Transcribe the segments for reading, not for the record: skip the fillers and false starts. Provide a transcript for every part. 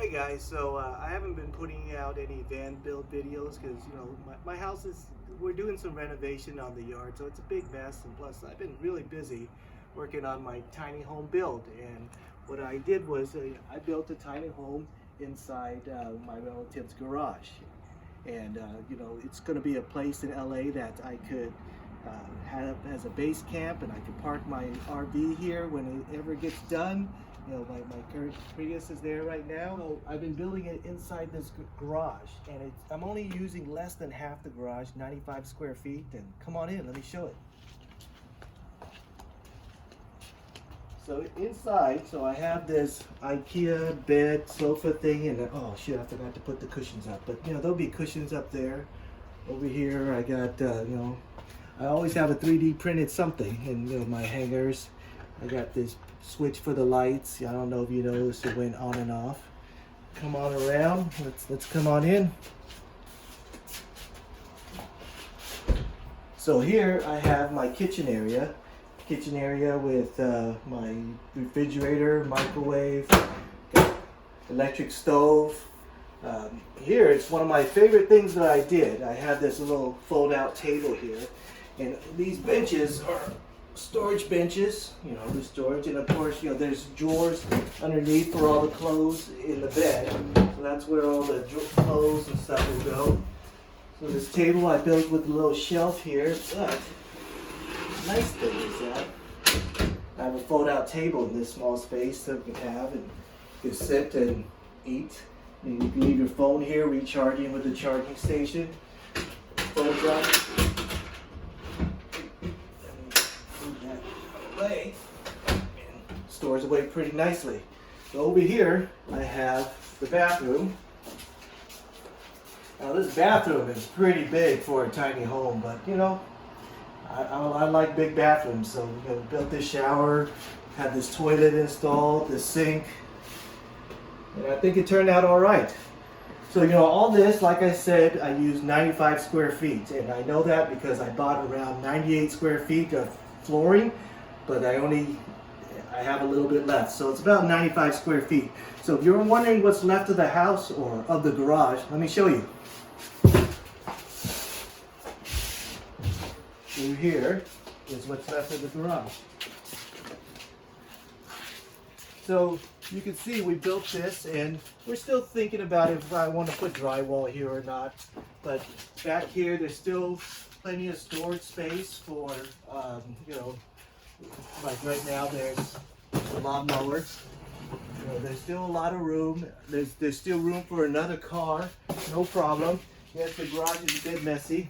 Hey guys, so I haven't been putting out any van build videos because my house is, we're doing some renovation on the yard, so it's a big mess, and plus I've been really busy working on my tiny home build. And what I did was I built a tiny home inside my relative's garage. And it's going to be a place in LA that I could have as a base camp, and I could park my RV here when it ever gets done. My current Prius is there right now. So I've been building it inside this garage, and I'm only using less than half the garage, 95 square feet. And come on in, let me show it. So inside, I have this IKEA bed sofa thing, and oh shit, I forgot to put the cushions up. But there'll be cushions up there. Over here, I got I always have a 3D printed something, and my hangers. I got this switch for the lights. I don't know if you noticed it went on and off. Come on around. Let's come on in. So here I have my kitchen area. Kitchen area with my refrigerator, microwave, electric stove. Here it's one of my favorite things that I did. I have this little fold-out table here, and these benches are storage benches, the storage, and of course, there's drawers underneath for all the clothes in the bed. So that's where all the clothes and stuff will go. So this table I built with a little shelf here, but the nice thing is that I have a fold-out table in this small space that you can have, and you can sit and eat. And you can leave your phone here, recharging with the charging station. Folds up. Away and stores away pretty nicely. So over here I have the bathroom. Now this bathroom is pretty big for a tiny home, but I like big bathrooms. So built this shower, had this toilet installed, this sink, and I think it turned out all right. So all this, like I said, I used 95 square feet, and I know that because I bought around 98 square feet of flooring, but I have a little bit left. So it's about 95 square feet. So if you're wondering what's left of the house or of the garage, let me show you. Through here is what's left of the garage. So you can see we built this, and we're still thinking about if I want to put drywall here or not. But back here, there's still plenty of storage space for, like right now there's a lawnmower. There's still a lot of room. There's still room for another car, no problem. Yes, the garage is a bit messy.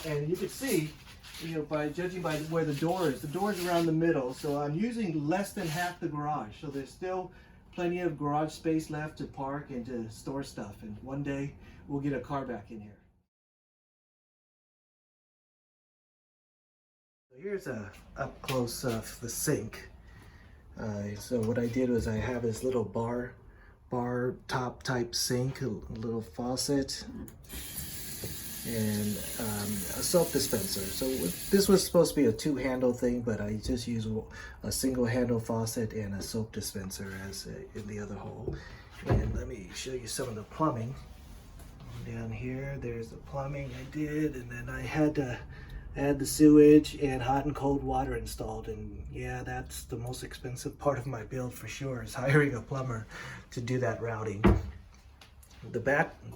And you can see, by judging by where the door is around the middle, so I'm using less than half the garage. So there's still plenty of garage space left to park and to store stuff. And one day we'll get a car back in here. So here's a up close of the sink. So what I did was I have this little bar top type sink, a little faucet, and a soap dispenser. So this was supposed to be a two-handle thing, but I just used a single handle faucet and a soap dispenser as in the other hole. And let me show you some of the plumbing. Down here, there's the plumbing I did, and then I had to add the sewage and hot and cold water installed. And yeah, that's the most expensive part of my build for sure, is hiring a plumber to do that routing. The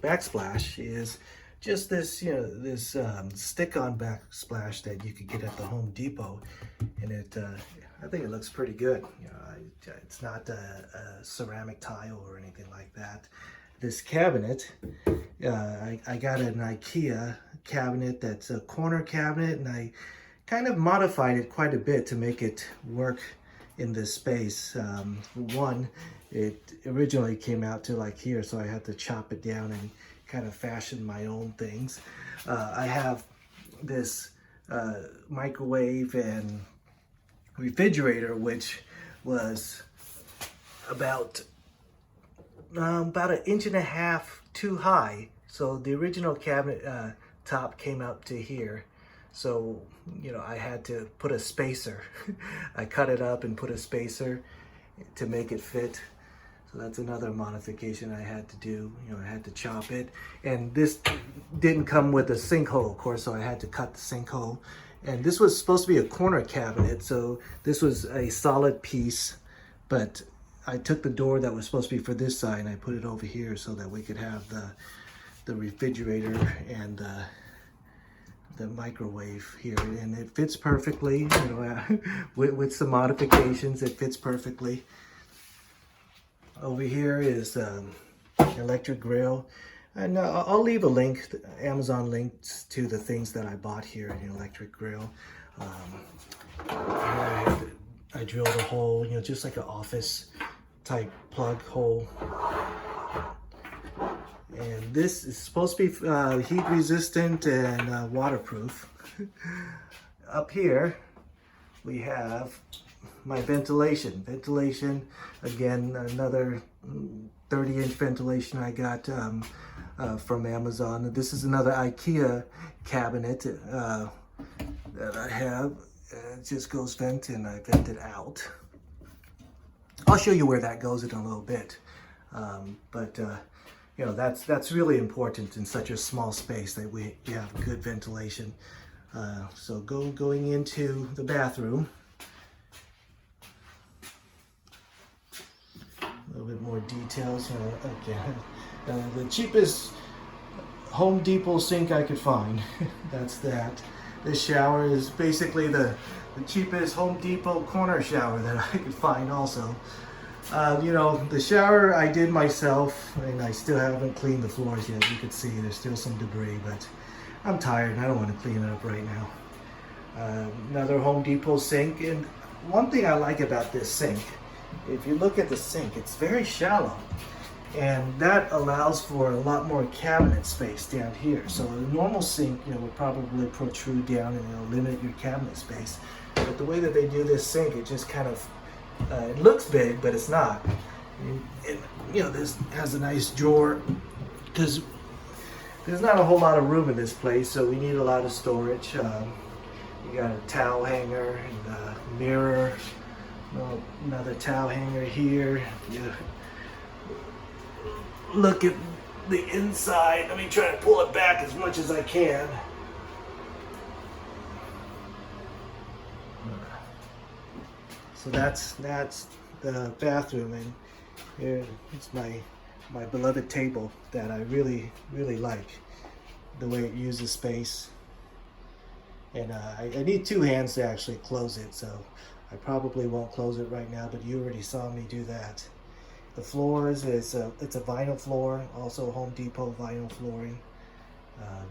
backsplash is just this, this stick-on backsplash that you could get at the Home Depot, and I think it looks pretty good. It's not a ceramic tile or anything like that. This cabinet, I got an IKEA cabinet that's a corner cabinet, and I kind of modified it quite a bit to make it work in this space. One, it originally came out to like here, so I had to chop it down and kind of fashion my own things. I have this microwave and refrigerator, which was about an inch and a half too high. So the original cabinet top came out to here. So, I had to put a spacer. I cut it up and put a spacer to make it fit. So that's another modification I had to do. You know, I had to chop it. And this didn't come with a sinkhole, of course, so I had to cut the sinkhole. And this was supposed to be a corner cabinet, so this was a solid piece, but I took the door that was supposed to be for this side and I put it over here so that we could have the refrigerator and the microwave here, and it fits perfectly. You know, with some modifications, it fits perfectly. Over here is electric grill, and I'll leave a link, Amazon links to the things that I bought here in the electric grill. I drilled a hole, you know, just like an office type plug hole. And this is supposed to be heat resistant and waterproof. Up here we have my ventilation. Ventilation, again, another 30-inch ventilation I got from Amazon. This is another IKEA cabinet that I have. It just goes vent and I vent it out. I'll show you where that goes in a little bit. You know, that's really important in such a small space that we have good ventilation. So going into the bathroom. A little bit more details. Okay, the cheapest Home Depot sink I could find. That's that. This shower is basically the cheapest Home Depot corner shower that I could find also. You know, the shower I did myself, and I still haven't cleaned the floors yet. You can see there's still some debris, but I'm tired and I don't want to clean it up right now. Another Home Depot sink, and one thing I like about this sink, if you look at the sink, it's very shallow, and that allows for a lot more cabinet space down here. So a normal sink, you know, would probably protrude down and, you know, limit your cabinet space. But the way that they do this sink, it just kind of it looks big, but it's not. And, you know, this has a nice drawer because there's not a whole lot of room in this place, so we need a lot of storage. You got a towel hanger and a mirror. Another towel hanger here. You look at the inside. Let me try to pull it back as much as I can. So that's the bathroom, and here it's my beloved table that I really like the way it uses space. And I need two hands to actually close it, so I probably won't close it right now, but you already saw me do that. The floors it's a vinyl floor, also Home Depot vinyl flooring.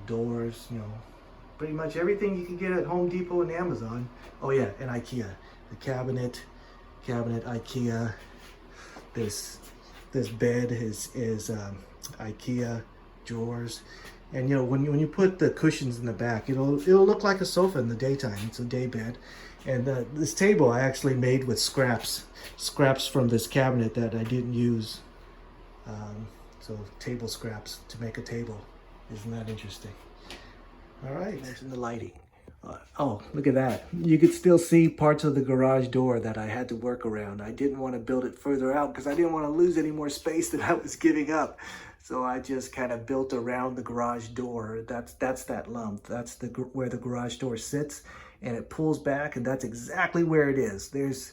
Doors, you know, pretty much everything you can get at Home Depot and Amazon. Oh yeah, and IKEA. The cabinet, IKEA. This bed is IKEA. Drawers, and you know, when you put the cushions in the back, it'll look like a sofa in the daytime. It's a day bed. And this table I actually made with scraps from this cabinet that I didn't use. So table scraps to make a table. Isn't that interesting? All right, mention the lighting. Oh, look at that. You could still see parts of the garage door that I had to work around. I didn't want to build it further out because I didn't want to lose any more space that I was giving up. So I just kind of built around the garage door. That's that lump. That's where the garage door sits, and it pulls back, and that's exactly where it is. There's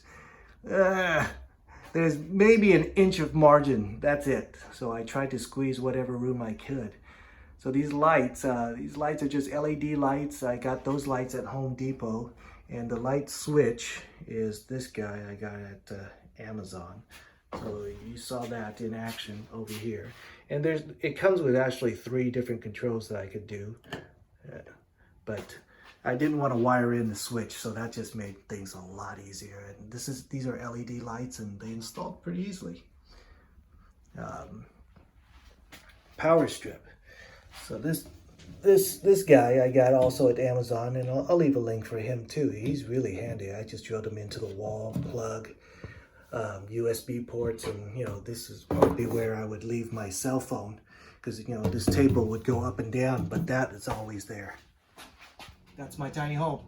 maybe an inch of margin. That's it. So I tried to squeeze whatever room I could. So these lights are just LED lights. I got those lights at Home Depot, and the light switch is this guy I got at Amazon. So you saw that in action over here. And it comes with actually 3 different controls that I could do, but I didn't want to wire in the switch, so that just made things a lot easier. And these are LED lights, and they installed pretty easily. Power strip. So this guy I got also at Amazon, and I'll leave a link for him too. He's really handy. I just drilled him into the wall, plug, USB ports, and you know, this is probably where I would leave my cell phone, because you know, this table would go up and down, but that is always there. That's my tiny home.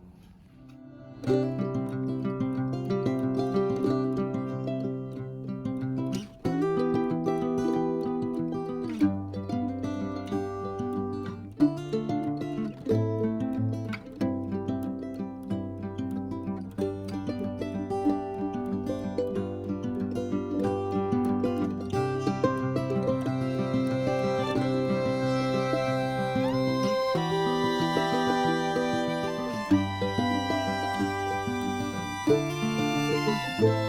Bye.